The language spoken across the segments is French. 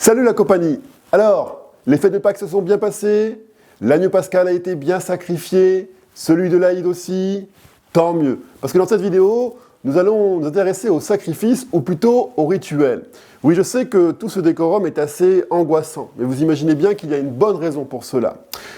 Salut la compagnie. Alors, les fêtes de Pâques se sont bien passées, l'agneau pascal a été bien sacrifié, celui de l'Aïd aussi, tant mieux. Parce que dans cette vidéo, nous allons nous intéresser au sacrifice, ou plutôt au rituel. Oui, je sais que tout ce décorum est assez angoissant, mais vous imaginez bien qu'il y a une bonne raison pour cela.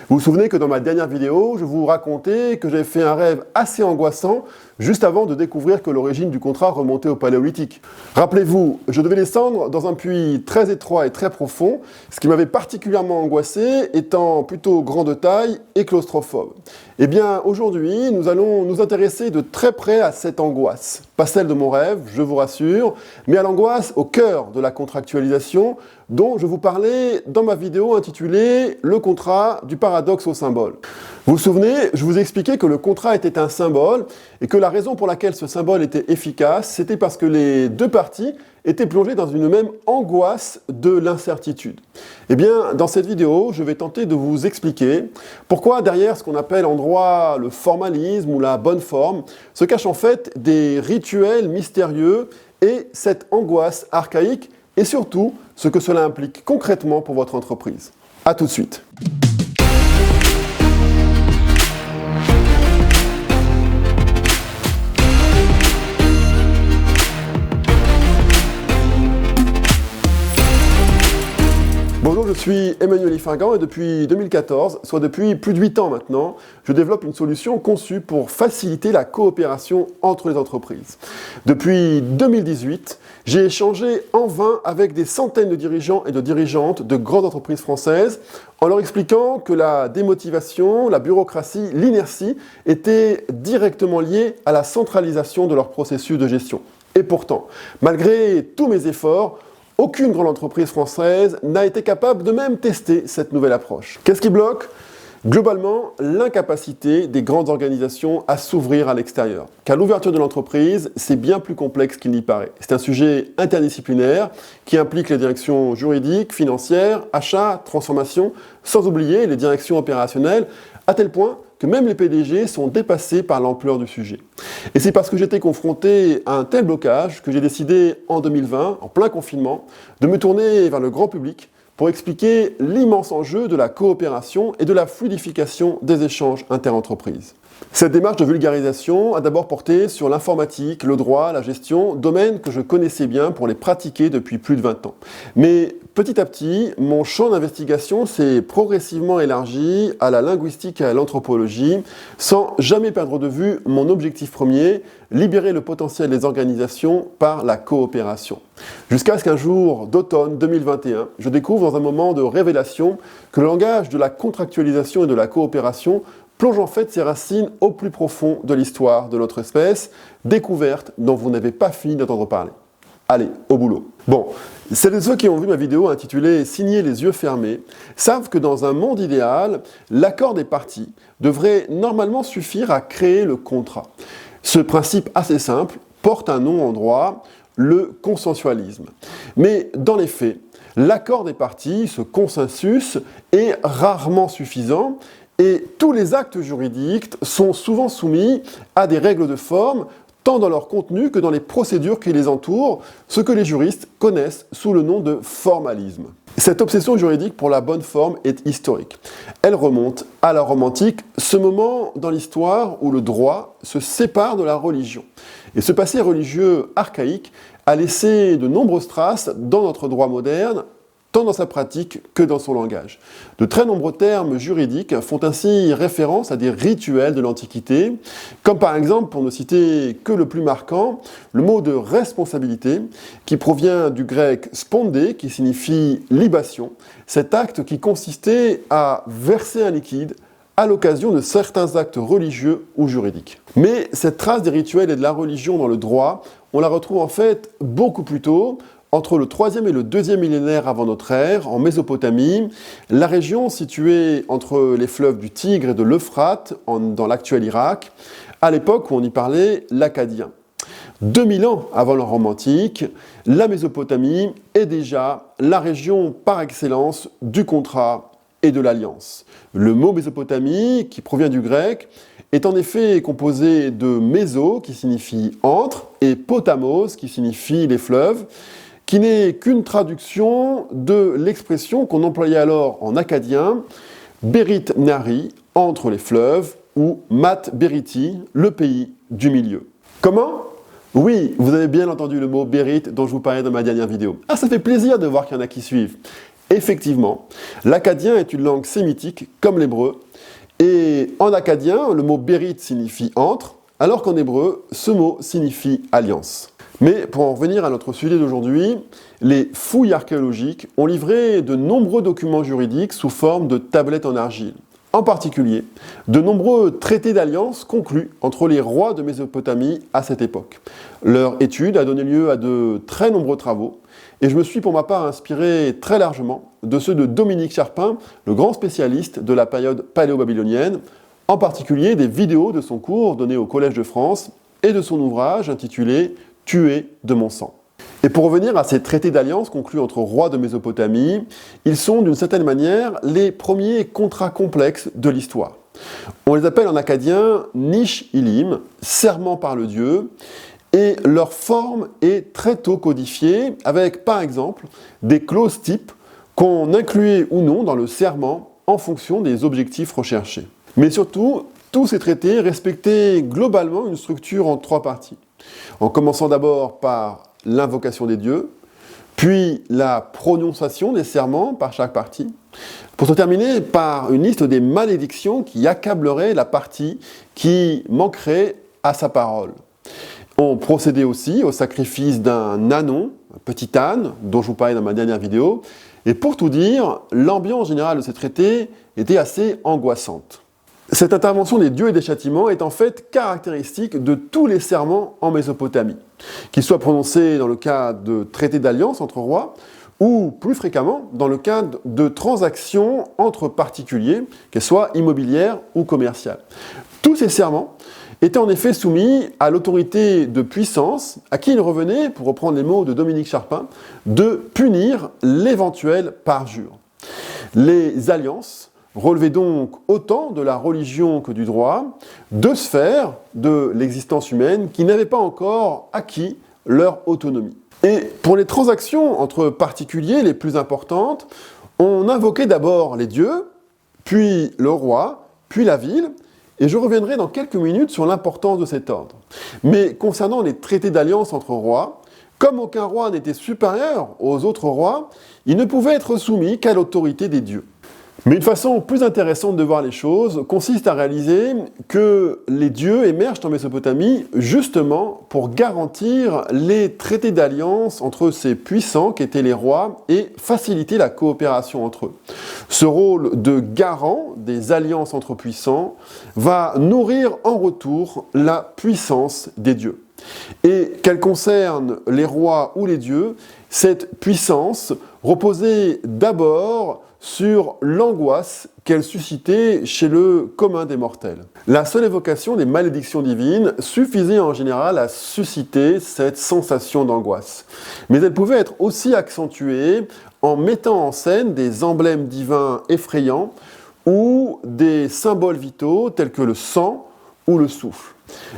Vous vous souvenez que dans ma dernière vidéo, je vous racontais que j'avais fait un rêve assez angoissant juste avant de découvrir que l'origine du contrat remontait au Paléolithique. Rappelez-vous, je devais descendre dans un puits très étroit et très profond, ce qui m'avait particulièrement angoissé, étant plutôt grand de taille et claustrophobe. Eh bien, aujourd'hui, nous allons nous intéresser de très près à cette angoisse. Pas celle de mon rêve, je vous rassure, mais à l'angoisse au cœur de la contractualisation dont je vous parlais dans ma vidéo intitulée « Le contrat du paradoxe au symbole ». Vous vous souvenez, je vous ai expliqué que le contrat était un symbole et que la raison pour laquelle ce symbole était efficace, c'était parce que les deux parties étaient plongées dans une même angoisse de l'incertitude. Eh bien, dans cette vidéo, je vais tenter de vous expliquer pourquoi derrière ce qu'on appelle en droit le formalisme ou la bonne forme se cachent en fait des rituels mystérieux et cette angoisse archaïque et surtout ce que cela implique concrètement pour votre entreprise. A tout de suite. Bonjour, je suis Emmanuel Ifingan et depuis 2014, soit depuis plus de 8 ans maintenant, je développe une solution conçue pour faciliter la coopération entre les entreprises. Depuis 2018, j'ai échangé en vain avec des centaines de dirigeants et de dirigeantes de grandes entreprises françaises en leur expliquant que la démotivation, la bureaucratie, l'inertie étaient directement liées à la centralisation de leur processus de gestion. Et pourtant, malgré tous mes efforts, aucune grande entreprise française n'a été capable de même tester cette nouvelle approche. Qu'est-ce qui bloque ? Globalement, l'incapacité des grandes organisations à s'ouvrir à l'extérieur. Car l'ouverture de l'entreprise, c'est bien plus complexe qu'il n'y paraît. C'est un sujet interdisciplinaire qui implique les directions juridiques, financières, achats, transformation, sans oublier les directions opérationnelles, à tel point que même les PDG sont dépassés par l'ampleur du sujet. Et c'est parce que j'étais confronté à un tel blocage que j'ai décidé en 2020, en plein confinement, de me tourner vers le grand public pour expliquer l'immense enjeu de la coopération et de la fluidification des échanges interentreprises. Cette démarche de vulgarisation a d'abord porté sur l'informatique, le droit, la gestion, domaines que je connaissais bien pour les pratiquer depuis plus de 20 ans. Mais petit à petit, mon champ d'investigation s'est progressivement élargi à la linguistique et à l'anthropologie, sans jamais perdre de vue mon objectif premier, libérer le potentiel des organisations par la coopération. Jusqu'à ce qu'un jour d'automne 2021, je découvre dans un moment de révélation que le langage de la contractualisation et de la coopération plonge en fait ses racines au plus profond de l'histoire de notre espèce, découverte dont vous n'avez pas fini d'entendre parler. Allez, au boulot. Bon, celles et ceux qui ont vu ma vidéo intitulée « Signer les yeux fermés » savent que dans un monde idéal, l'accord des parties devrait normalement suffire à créer le contrat. Ce principe assez simple porte un nom en droit, le consensualisme. Mais dans les faits, l'accord des parties, ce consensus, est rarement suffisant et tous les actes juridiques sont souvent soumis à des règles de forme, tant dans leur contenu que dans les procédures qui les entourent, ce que les juristes connaissent sous le nom de formalisme. Cette obsession juridique pour la bonne forme est historique. Elle remonte à la Rome antique, ce moment dans l'histoire où le droit se sépare de la religion. Et ce passé religieux archaïque a laissé de nombreuses traces dans notre droit moderne, tant dans sa pratique que dans son langage. De très nombreux termes juridiques font ainsi référence à des rituels de l'Antiquité, comme par exemple, pour ne citer que le plus marquant, le mot de responsabilité, qui provient du grec spondé, qui signifie libation, cet acte qui consistait à verser un liquide à l'occasion de certains actes religieux ou juridiques. Mais cette trace des rituels et de la religion dans le droit, on la retrouve en fait beaucoup plus tôt, entre le 3e et le 2e millénaire avant notre ère, en Mésopotamie, la région située entre les fleuves du Tigre et de l'Euphrate, dans l'actuel Irak, à l'époque où on y parlait l'akkadien. 2000 ans avant la Rome antique, la Mésopotamie est déjà la région par excellence du contrat et de l'alliance. Le mot Mésopotamie, qui provient du grec, est en effet composé de méso, qui signifie entre, et potamos, qui signifie les fleuves, qui n'est qu'une traduction de l'expression qu'on employait alors en acadien, Berit Nari, entre les fleuves, ou Mat Beriti, le pays du milieu. Comment ? Oui, vous avez bien entendu le mot Berit dont je vous parlais dans ma dernière vidéo. Ah, ça fait plaisir de voir qu'il y en a qui suivent. Effectivement, l'acadien est une langue sémitique comme l'hébreu, et en acadien, le mot Berit signifie entre, alors qu'en hébreu, ce mot signifie alliance. Mais pour en revenir à notre sujet d'aujourd'hui, les fouilles archéologiques ont livré de nombreux documents juridiques sous forme de tablettes en argile. En particulier, de nombreux traités d'alliance conclus entre les rois de Mésopotamie à cette époque. Leur étude a donné lieu à de très nombreux travaux, et je me suis pour ma part inspiré très largement de ceux de Dominique Charpin, le grand spécialiste de la période paléo-babylonienne, en particulier des vidéos de son cours donné au Collège de France et de son ouvrage intitulé « Tuer de mon sang ». Et pour revenir à ces traités d'alliance conclus entre rois de Mésopotamie, ils sont d'une certaine manière les premiers contrats complexes de l'histoire. On les appelle en acadien Nish Ilim, serment par le dieu, et leur forme est très tôt codifiée avec par exemple des clauses types qu'on incluait ou non dans le serment en fonction des objectifs recherchés. Mais surtout, tous ces traités respectaient globalement une structure en 3 parties, en commençant d'abord par l'invocation des dieux, puis la prononciation des serments par chaque partie, pour se terminer par une liste des malédictions qui accableraient la partie qui manquerait à sa parole. On procédait aussi au sacrifice d'un ânon, un petit âne, dont je vous parlais dans ma dernière vidéo, et pour tout dire, l'ambiance générale de ces traités était assez angoissante. Cette intervention des dieux et des châtiments est en fait caractéristique de tous les serments en Mésopotamie, qu'ils soient prononcés dans le cadre de traités d'alliance entre rois, ou plus fréquemment dans le cadre de transactions entre particuliers, qu'elles soient immobilières ou commerciales. Tous ces serments étaient en effet soumis à l'autorité de puissance, à qui il revenait, pour reprendre les mots de Dominique Charpin, de punir l'éventuel parjure. Les alliances relevaient donc autant de la religion que du droit, 2 sphères de l'existence humaine qui n'avaient pas encore acquis leur autonomie. Et pour les transactions entre particuliers les plus importantes, on invoquait d'abord les dieux, puis le roi, puis la ville, et je reviendrai dans quelques minutes sur l'importance de cet ordre. Mais concernant les traités d'alliance entre rois, comme aucun roi n'était supérieur aux autres rois, il ne pouvait être soumis qu'à l'autorité des dieux. Mais une façon plus intéressante de voir les choses consiste à réaliser que les dieux émergent en Mésopotamie justement pour garantir les traités d'alliance entre ces puissants qu'étaient les rois et faciliter la coopération entre eux. Ce rôle de garant des alliances entre puissants va nourrir en retour la puissance des dieux. Et qu'elle concerne les rois ou les dieux, cette puissance reposait d'abord sur l'angoisse qu'elle suscitait chez le commun des mortels. La seule évocation des malédictions divines suffisait en général à susciter cette sensation d'angoisse. Mais elle pouvait être aussi accentuée en mettant en scène des emblèmes divins effrayants ou des symboles vitaux tels que le sang ou le souffle.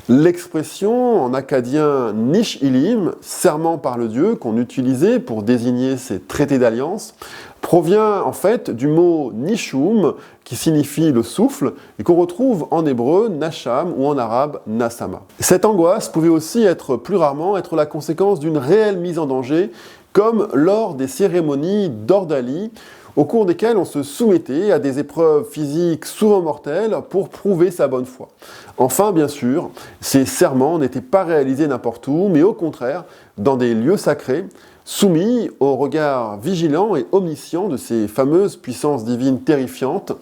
L'expression en acadien Nish Ilim, serment par le dieu, qu'on utilisait pour désigner ces traités d'alliance, provient en fait du mot Nishum, qui signifie le souffle, et qu'on retrouve en hébreu Nasham ou en arabe Nasama. Cette angoisse pouvait aussi plus rarement être la conséquence d'une réelle mise en danger, comme lors des cérémonies d'Ordalie, au cours desquelles on se soumettait à des épreuves physiques souvent mortelles pour prouver sa bonne foi. Enfin, bien sûr, ces serments n'étaient pas réalisés n'importe où, mais au contraire, dans des lieux sacrés, soumis au regard vigilant et omniscient de ces fameuses puissances divines terrifiantes,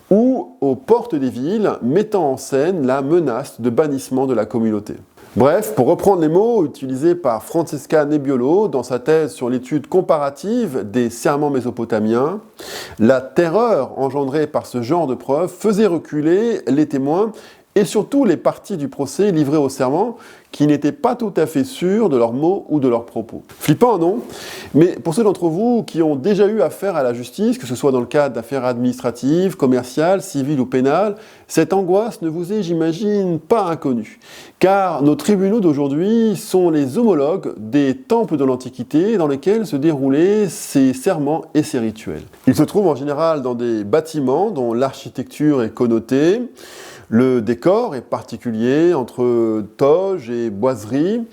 ou aux portes des villes, mettant en scène la menace de bannissement de la communauté. Bref, pour reprendre les mots utilisés par Francesca Nebbiolo dans sa thèse sur l'étude comparative des serments mésopotamiens, la terreur engendrée par ce genre de preuves faisait reculer les témoins et surtout les parties du procès livrées au serment qui n'étaient pas tout à fait sûrs de leurs mots ou de leurs propos. Flippant, non? Mais pour ceux d'entre vous qui ont déjà eu affaire à la justice, que ce soit dans le cadre d'affaires administratives, commerciales, civiles ou pénales, cette angoisse ne vous est, j'imagine, pas inconnue. Car nos tribunaux d'aujourd'hui sont les homologues des temples de l'Antiquité dans lesquels se déroulaient ces serments et ces rituels. Ils se trouvent en général dans des bâtiments dont l'architecture est connotée. Le décor est particulier entre toges et boiseries,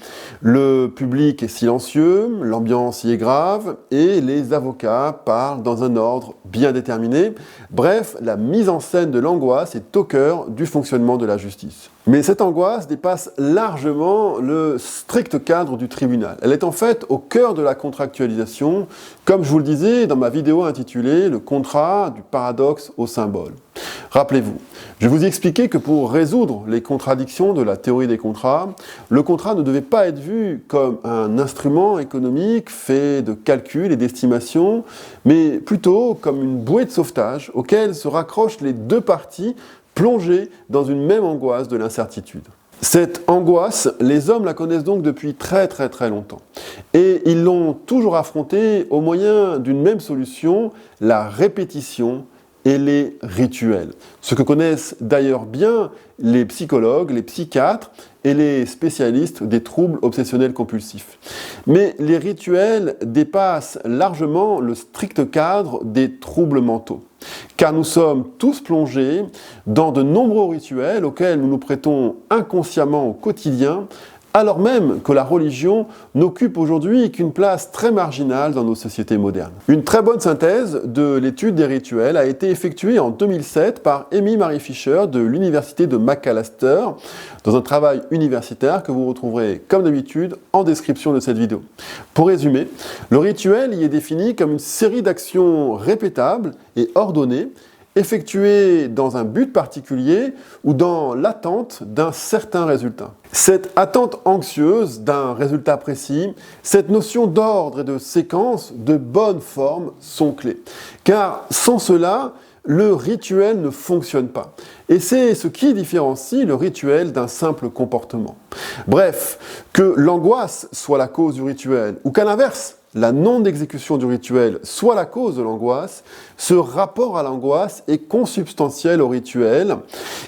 le public est silencieux, l'ambiance y est grave et les avocats parlent dans un ordre bien déterminé. Bref, la mise en scène de l'angoisse est au cœur du fonctionnement de la justice. Mais cette angoisse dépasse largement le strict cadre du tribunal. Elle est en fait au cœur de la contractualisation, comme je vous le disais dans ma vidéo intitulée « Le contrat du paradoxe au symbole ». Rappelez-vous, je vous ai expliqué que pour résoudre les contradictions de la théorie des contrats, le contrat ne devait pas être vu comme un instrument économique fait de calculs et d'estimations, mais plutôt comme une bouée de sauvetage auquel se raccrochent les deux parties plongées dans une même angoisse de l'incertitude. Cette angoisse, les hommes la connaissent donc depuis très longtemps. Et ils l'ont toujours affrontée au moyen d'une même solution, la répétition et les rituels. Ce que connaissent d'ailleurs bien les psychologues, les psychiatres et les spécialistes des troubles obsessionnels compulsifs. Mais les rituels dépassent largement le strict cadre des troubles mentaux. Car nous sommes tous plongés dans de nombreux rituels auxquels nous nous prêtons inconsciemment au quotidien, alors même que la religion n'occupe aujourd'hui qu'une place très marginale dans nos sociétés modernes. Une très bonne synthèse de l'étude des rituels a été effectuée en 2007 par Amy Marie Fisher de l'université de Macalester, dans un travail universitaire que vous retrouverez comme d'habitude en description de cette vidéo. Pour résumer, le rituel y est défini comme une série d'actions répétables et ordonnées, effectuée dans un but particulier ou dans l'attente d'un certain résultat. Cette attente anxieuse d'un résultat précis, cette notion d'ordre et de séquence, de bonne forme sont clés. Car sans cela, le rituel ne fonctionne pas. Et c'est ce qui différencie le rituel d'un simple comportement. Bref, que l'angoisse soit la cause du rituel, ou qu'à l'inverse, la non-exécution du rituel soit la cause de l'angoisse, ce rapport à l'angoisse est consubstantiel au rituel,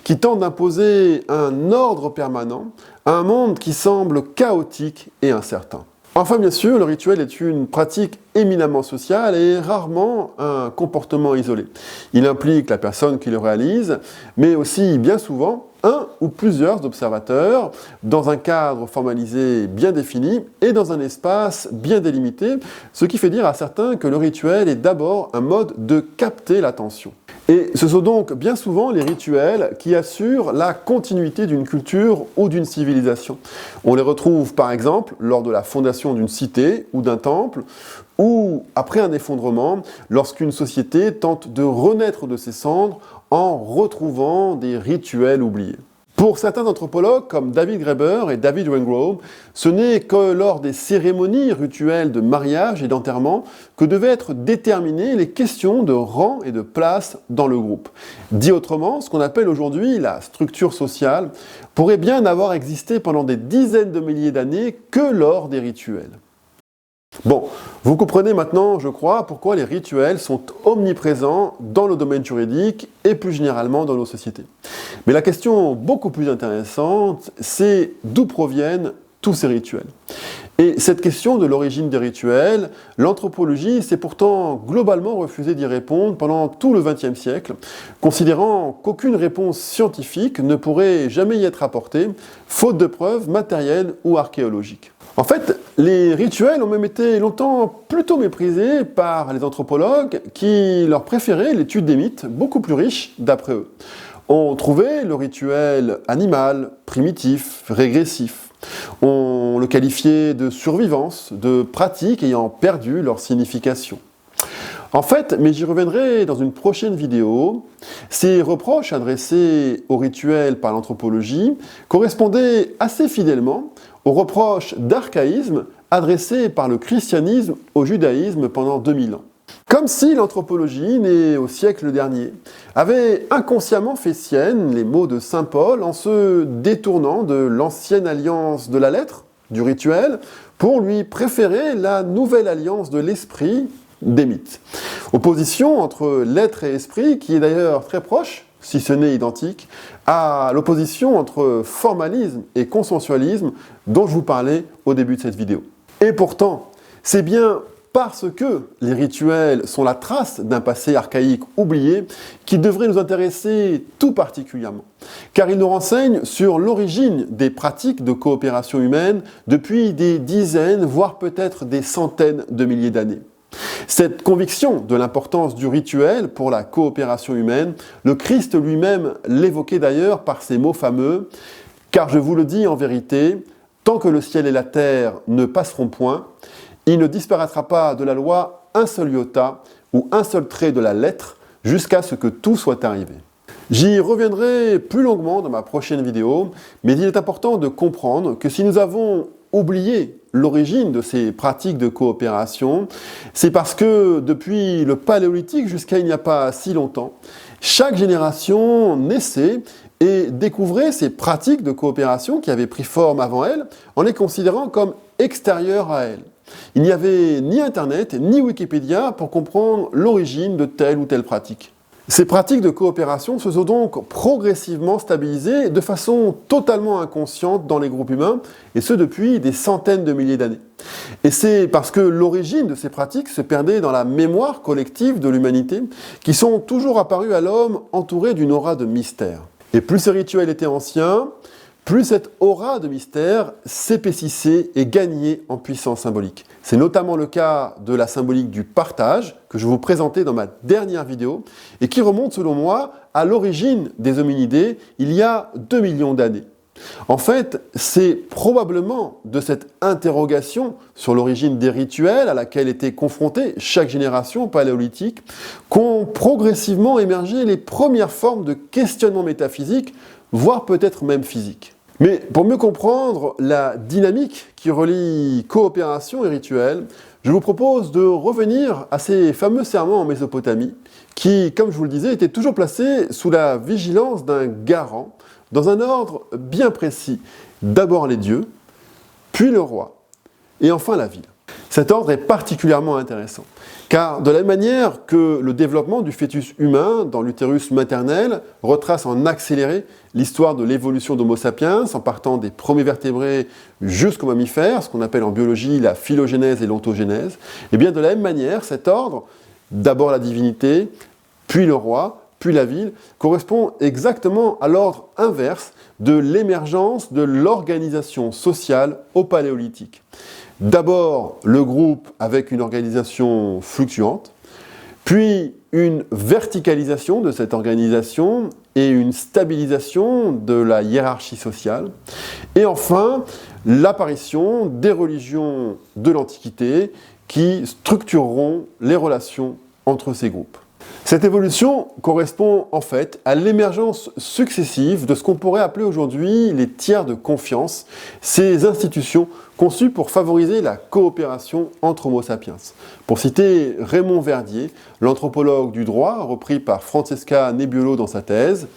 qui tente d'imposer un ordre permanent à un monde qui semble chaotique et incertain. Enfin, bien sûr, le rituel est une pratique éminemment sociale et rarement un comportement isolé. Il implique la personne qui le réalise, mais aussi, bien souvent, un ou plusieurs observateurs dans un cadre formalisé bien défini et dans un espace bien délimité, ce qui fait dire à certains que le rituel est d'abord un mode de capter l'attention. Et ce sont donc bien souvent les rituels qui assurent la continuité d'une culture ou d'une civilisation. On les retrouve par exemple lors de la fondation d'une cité ou d'un temple, ou après un effondrement, lorsqu'une société tente de renaître de ses cendres en retrouvant des rituels oubliés. Pour certains anthropologues, comme David Graeber et David Wengrow, ce n'est que lors des cérémonies rituelles de mariage et d'enterrement que devaient être déterminées les questions de rang et de place dans le groupe. Dit autrement, ce qu'on appelle aujourd'hui la structure sociale pourrait bien n'avoir existé pendant des dizaines de milliers d'années que lors des rituels. Bon, vous comprenez maintenant, je crois, pourquoi les rituels sont omniprésents dans le domaine juridique et plus généralement dans nos sociétés. Mais la question beaucoup plus intéressante, c'est d'où proviennent tous ces rituels. Et cette question de l'origine des rituels, l'anthropologie s'est pourtant globalement refusé d'y répondre pendant tout le XXe siècle, considérant qu'aucune réponse scientifique ne pourrait jamais y être apportée, faute de preuves matérielles ou archéologiques. En fait, les rituels ont même été longtemps plutôt méprisés par les anthropologues qui leur préféraient l'étude des mythes, beaucoup plus riches d'après eux. On trouvait le rituel animal, primitif, régressif. On le qualifiait de survivance, de pratiques ayant perdu leur signification. En fait, mais j'y reviendrai dans une prochaine vidéo, ces reproches adressés aux rituels par l'anthropologie correspondaient assez fidèlement aux reproches d'archaïsme adressés par le christianisme au judaïsme pendant 2000 ans. Comme si l'anthropologie, née au siècle dernier, avait inconsciemment fait sienne les mots de saint Paul en se détournant de l'ancienne alliance de la lettre, du rituel, pour lui préférer la nouvelle alliance de l'esprit, des mythes. Opposition entre lettre et esprit, qui est d'ailleurs très proche, si ce n'est identique, à l'opposition entre formalisme et consensualisme dont je vous parlais au début de cette vidéo. Et pourtant, c'est bien parce que les rituels sont la trace d'un passé archaïque oublié qui devrait nous intéresser tout particulièrement, car ils nous renseignent sur l'origine des pratiques de coopération humaine depuis des dizaines, voire peut-être des centaines de milliers d'années. Cette conviction de l'importance du rituel pour la coopération humaine, le Christ lui-même l'évoquait d'ailleurs par ces mots fameux « Car je vous le dis en vérité, tant que le ciel et la terre ne passeront point, il ne disparaîtra pas de la loi un seul iota ou un seul trait de la lettre jusqu'à ce que tout soit arrivé. » J'y reviendrai plus longuement dans ma prochaine vidéo, mais il est important de comprendre que si nous avons oublié l'origine de ces pratiques de coopération, c'est parce que depuis le Paléolithique jusqu'à il n'y a pas si longtemps, chaque génération naissait et découvrait ces pratiques de coopération qui avaient pris forme avant elle, en les considérant comme extérieures à elle. Il n'y avait ni Internet, ni Wikipédia pour comprendre l'origine de telle ou telle pratique. Ces pratiques de coopération se sont donc progressivement stabilisées de façon totalement inconsciente dans les groupes humains, et ce depuis des centaines de milliers d'années. Et c'est parce que l'origine de ces pratiques se perdait dans la mémoire collective de l'humanité, qui sont toujours apparues à l'homme entourées d'une aura de mystère. Et plus ces rituels étaient anciens, plus cette aura de mystère s'épaississait et gagnait en puissance symbolique. C'est notamment le cas de la symbolique du partage, que je vous présentais dans ma dernière vidéo, et qui remonte selon moi à l'origine des hominidés, il y a 2 millions d'années. En fait, c'est probablement de cette interrogation sur l'origine des rituels à laquelle était confrontée chaque génération paléolithique qu'ont progressivement émergé les premières formes de questionnement métaphysique, voire peut-être même physique. Mais pour mieux comprendre la dynamique qui relie coopération et rituel, je vous propose de revenir à ces fameux serments en Mésopotamie qui, comme je vous le disais, étaient toujours placés sous la vigilance d'un garant, dans un ordre bien précis. D'abord les dieux, puis le roi, et enfin la ville. Cet ordre est particulièrement intéressant, car de la même manière que le développement du fœtus humain dans l'utérus maternel retrace en accéléré l'histoire de l'évolution d'Homo sapiens, en partant des premiers vertébrés jusqu'aux mammifères, ce qu'on appelle en biologie la phylogénèse et l'ontogénèse, et bien de la même manière, cet ordre, d'abord la divinité, puis le roi, puis la ville, correspond exactement à l'ordre inverse de l'émergence de l'organisation sociale au Paléolithique. D'abord, le groupe avec une organisation fluctuante, puis une verticalisation de cette organisation et une stabilisation de la hiérarchie sociale, et enfin, l'apparition des religions de l'Antiquité qui structureront les relations entre ces groupes. Cette évolution correspond en fait à l'émergence successive de ce qu'on pourrait appeler aujourd'hui les tiers de confiance, ces institutions conçues pour favoriser la coopération entre Homo sapiens. Pour citer Raymond Verdier, l'anthropologue du droit, repris par Francesca Nebbiolo dans sa thèse,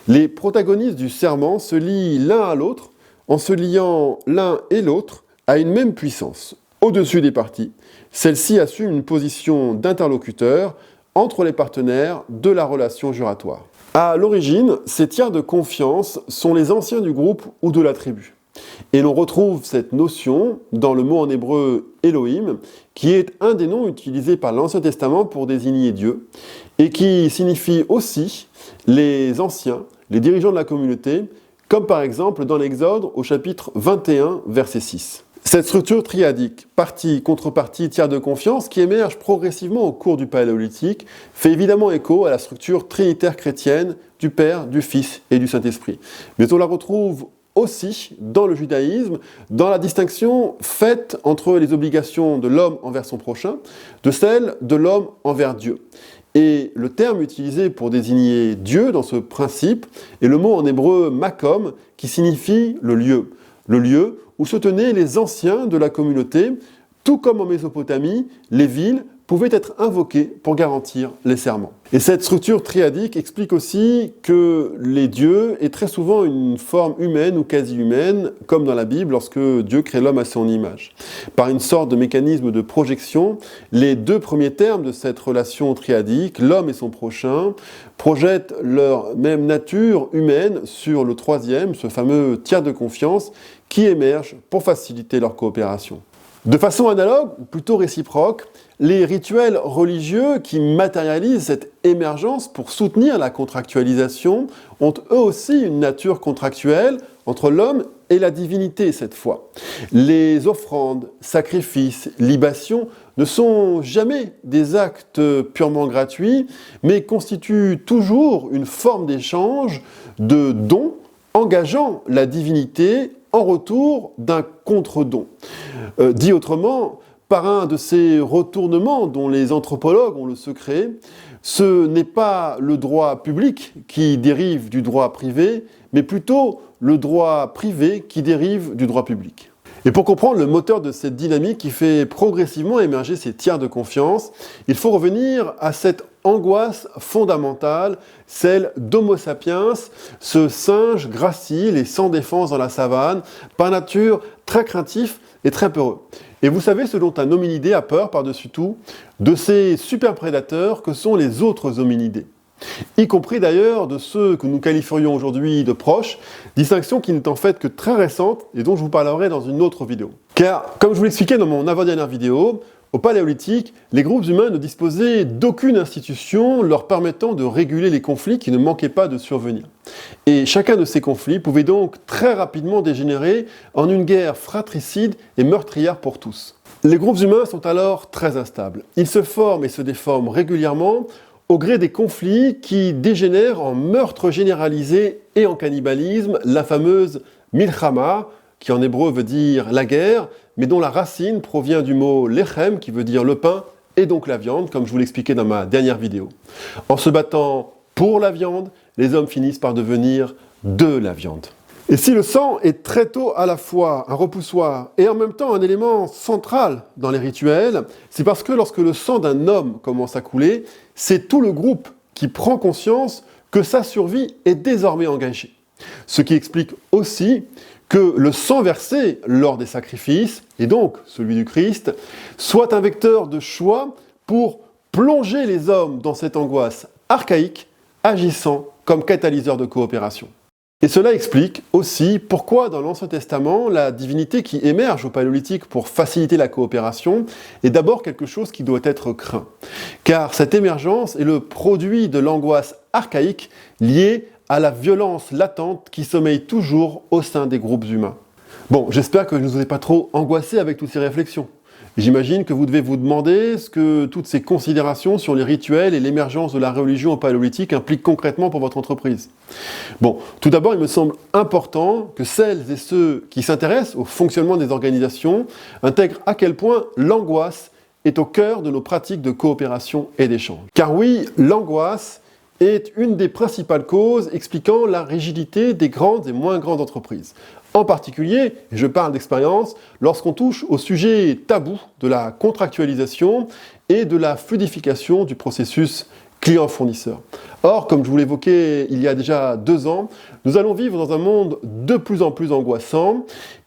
les protagonistes du serment se lient l'un à l'autre en se liant l'un et l'autre à une même puissance. Au-dessus des parties, celle-ci assume une position d'interlocuteur entre les partenaires de la relation juratoire. À l'origine, ces tiers de confiance sont les anciens du groupe ou de la tribu. Et l'on retrouve cette notion dans le mot en hébreu Elohim, qui est un des noms utilisés par l'Ancien Testament pour désigner Dieu, et qui signifie aussi les anciens, les dirigeants de la communauté, comme par exemple dans l'Exode au chapitre 21, verset 6. Cette structure triadique, partie, contrepartie, tiers de confiance, qui émerge progressivement au cours du Paléolithique, fait évidemment écho à la structure trinitaire chrétienne du Père, du Fils et du Saint-Esprit. Mais on la retrouve aussi dans le judaïsme, dans la distinction faite entre les obligations de l'homme envers son prochain, de celles de l'homme envers Dieu. Et le terme utilisé pour désigner Dieu dans ce principe est le mot en hébreu makom, qui signifie le lieu où se tenaient les anciens de la communauté, tout comme en Mésopotamie, les villes pouvaient être invoqués pour garantir les serments. Et cette structure triadique explique aussi que les dieux aient très souvent une forme humaine ou quasi-humaine, comme dans la Bible, lorsque Dieu crée l'homme à son image. Par une sorte de mécanisme de projection, les deux premiers termes de cette relation triadique, l'homme et son prochain, projettent leur même nature humaine sur le troisième, ce fameux tiers de confiance, qui émerge pour faciliter leur coopération. De façon analogue, ou plutôt réciproque, les rituels religieux qui matérialisent cette émergence pour soutenir la contractualisation ont eux aussi une nature contractuelle entre l'homme et la divinité cette fois. Les offrandes, sacrifices, libations ne sont jamais des actes purement gratuits, mais constituent toujours une forme d'échange, de don, engageant la divinité en retour d'un contre-don. Dit autrement, par un de ces retournements dont les anthropologues ont le secret, ce n'est pas le droit public qui dérive du droit privé, mais plutôt le droit privé qui dérive du droit public. Et pour comprendre le moteur de cette dynamique qui fait progressivement émerger ces tiers de confiance, il faut revenir à cette angoisse fondamentale, celle d'Homo sapiens, ce singe gracile et sans défense dans la savane, par nature très craintif et très peureux. Et vous savez ce dont un hominidé a peur par-dessus tout? De ces super prédateurs que sont les autres hominidés. Y compris d'ailleurs de ceux que nous qualifierions aujourd'hui de proches, distinction qui n'est en fait que très récente et dont je vous parlerai dans une autre vidéo. Car, comme je vous l'expliquais dans mon avant-dernière vidéo, au Paléolithique, les groupes humains ne disposaient d'aucune institution leur permettant de réguler les conflits qui ne manquaient pas de survenir. Et chacun de ces conflits pouvait donc très rapidement dégénérer en une guerre fratricide et meurtrière pour tous. Les groupes humains sont alors très instables. Ils se forment et se déforment régulièrement au gré des conflits qui dégénèrent en meurtre généralisé et en cannibalisme, la fameuse milchama, qui en hébreu veut dire la guerre, mais dont la racine provient du mot lechem, qui veut dire le pain, et donc la viande, comme je vous l'expliquais dans ma dernière vidéo. En se battant pour la viande, les hommes finissent par devenir de la viande. Et si le sang est très tôt à la fois un repoussoir et en même temps un élément central dans les rituels, c'est parce que lorsque le sang d'un homme commence à couler, c'est tout le groupe qui prend conscience que sa survie est désormais engagée. Ce qui explique aussi que le sang versé lors des sacrifices, et donc celui du Christ, soit un vecteur de choix pour plonger les hommes dans cette angoisse archaïque, agissant comme catalyseur de coopération. Et cela explique aussi pourquoi dans l'Ancien Testament, la divinité qui émerge au Paléolithique pour faciliter la coopération est d'abord quelque chose qui doit être craint. Car cette émergence est le produit de l'angoisse archaïque liée à la violence latente qui sommeille toujours au sein des groupes humains. Bon, j'espère que je ne vous ai pas trop angoissé avec toutes ces réflexions. J'imagine que vous devez vous demander ce que toutes ces considérations sur les rituels et l'émergence de la religion au Paléolithique impliquent concrètement pour votre entreprise. Bon, tout d'abord, il me semble important que celles et ceux qui s'intéressent au fonctionnement des organisations intègrent à quel point l'angoisse est au cœur de nos pratiques de coopération et d'échange. Car oui, l'angoisse est une des principales causes expliquant la rigidité des grandes et moins grandes entreprises. En particulier, et je parle d'expérience, lorsqu'on touche au sujet tabou de la contractualisation et de la fluidification du processus client-fournisseur. Or, comme je vous l'évoquais il y a déjà 2 ans, nous allons vivre dans un monde de plus en plus angoissant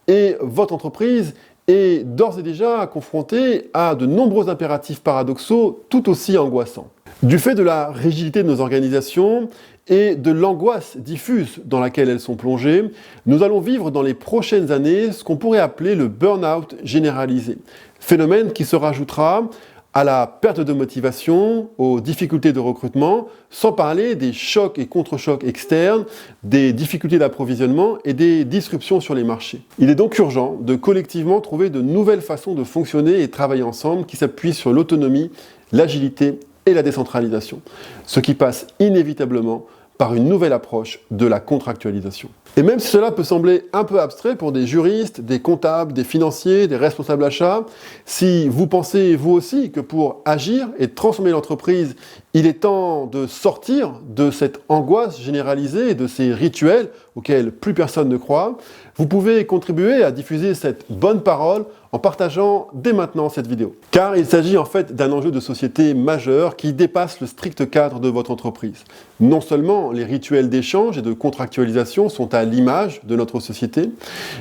et votre entreprise est d'ores et déjà confrontée à de nombreux impératifs paradoxaux tout aussi angoissants. Du fait de la rigidité de nos organisations et de l'angoisse diffuse dans laquelle elles sont plongées, nous allons vivre dans les prochaines années ce qu'on pourrait appeler le burn-out généralisé. Phénomène qui se rajoutera à la perte de motivation, aux difficultés de recrutement, sans parler des chocs et contre-chocs externes, des difficultés d'approvisionnement et des disruptions sur les marchés. Il est donc urgent de collectivement trouver de nouvelles façons de fonctionner et travailler ensemble qui s'appuient sur l'autonomie, l'agilité et la décentralisation, ce qui passe inévitablement par une nouvelle approche de la contractualisation. Et même si cela peut sembler un peu abstrait pour des juristes, des comptables, des financiers, des responsables achats, si vous pensez vous aussi que pour agir et transformer l'entreprise, Il est temps de sortir de cette angoisse généralisée et de ces rituels auxquels plus personne ne croit. Vous pouvez contribuer à diffuser cette bonne parole en partageant dès maintenant cette vidéo. Car il s'agit en fait d'un enjeu de société majeur qui dépasse le strict cadre de votre entreprise. Non seulement les rituels d'échange et de contractualisation sont à l'image de notre société,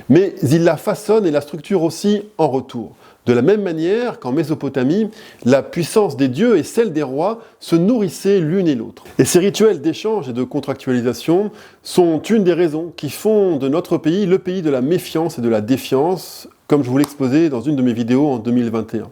mais ils la façonnent et la structurent aussi en retour. De la même manière qu'en Mésopotamie, la puissance des dieux et celle des rois se nourrissaient l'une et l'autre. Et ces rituels d'échange et de contractualisation sont une des raisons qui font de notre pays le pays de la méfiance et de la défiance, comme je vous l'exposais dans une de mes vidéos en 2021.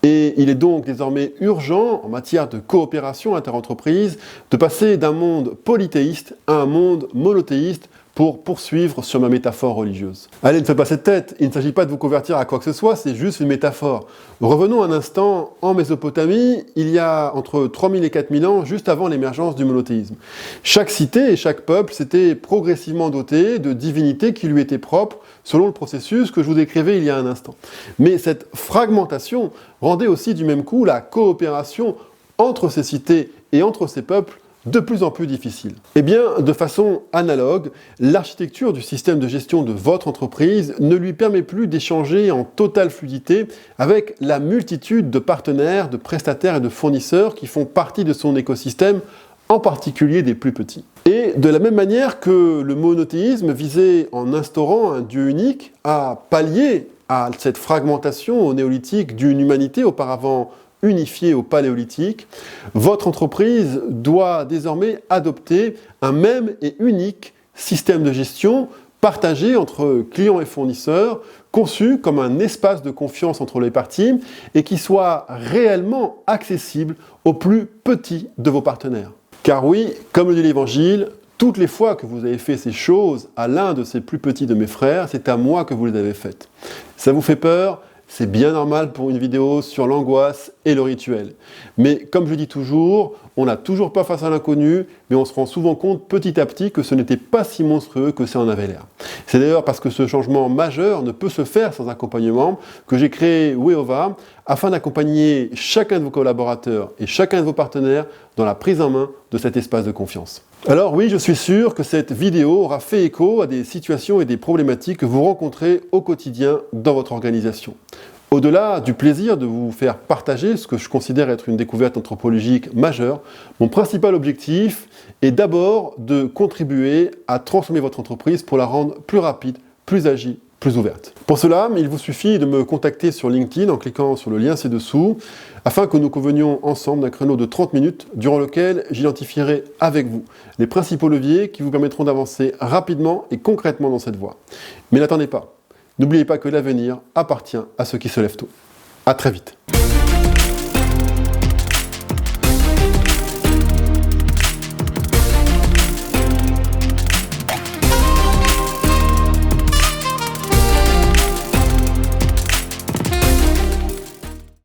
Et il est donc désormais urgent, en matière de coopération interentreprises, de passer d'un monde polythéiste à un monde monothéiste, pour poursuivre sur ma métaphore religieuse. Allez, ne faites pas cette tête, il ne s'agit pas de vous convertir à quoi que ce soit, c'est juste une métaphore. Revenons un instant en Mésopotamie, il y a entre 3000 et 4000 ans, juste avant l'émergence du monothéisme. Chaque cité et chaque peuple s'était progressivement doté de divinités qui lui étaient propres, selon le processus que je vous décrivais il y a un instant. Mais cette fragmentation rendait aussi du même coup la coopération entre ces cités et entre ces peuples de plus en plus difficile. Eh bien, de façon analogue, l'architecture du système de gestion de votre entreprise ne lui permet plus d'échanger en totale fluidité avec la multitude de partenaires, de prestataires et de fournisseurs qui font partie de son écosystème, en particulier des plus petits. Et de la même manière que le monothéisme visait, en instaurant un Dieu unique, à pallier à cette fragmentation au néolithique d'une humanité auparavant unifié au paléolithique, votre entreprise doit désormais adopter un même et unique système de gestion partagé entre clients et fournisseurs, conçu comme un espace de confiance entre les parties et qui soit réellement accessible aux plus petits de vos partenaires. Car oui, comme le dit l'Évangile, toutes les fois que vous avez fait ces choses à l'un de ces plus petits de mes frères, c'est à moi que vous les avez faites. Ça vous fait peur ? C'est bien normal pour une vidéo sur l'angoisse et le rituel. Mais comme je dis toujours, on n'a toujours pas face à l'inconnu, mais on se rend souvent compte petit à petit que ce n'était pas si monstrueux que ça en avait l'air. C'est d'ailleurs parce que ce changement majeur ne peut se faire sans accompagnement que j'ai créé Weova afin d'accompagner chacun de vos collaborateurs et chacun de vos partenaires dans la prise en main de cet espace de confiance. Alors oui, je suis sûr que cette vidéo aura fait écho à des situations et des problématiques que vous rencontrez au quotidien dans votre organisation. Au-delà du plaisir de vous faire partager ce que je considère être une découverte anthropologique majeure, mon principal objectif est d'abord de contribuer à transformer votre entreprise pour la rendre plus rapide, plus agile, plus ouverte. Pour cela, il vous suffit de me contacter sur LinkedIn en cliquant sur le lien ci-dessous afin que nous convenions ensemble d'un créneau de 30 minutes durant lequel j'identifierai avec vous les principaux leviers qui vous permettront d'avancer rapidement et concrètement dans cette voie. Mais n'attendez pas. N'oubliez pas que l'avenir appartient à ceux qui se lèvent tôt. À très vite.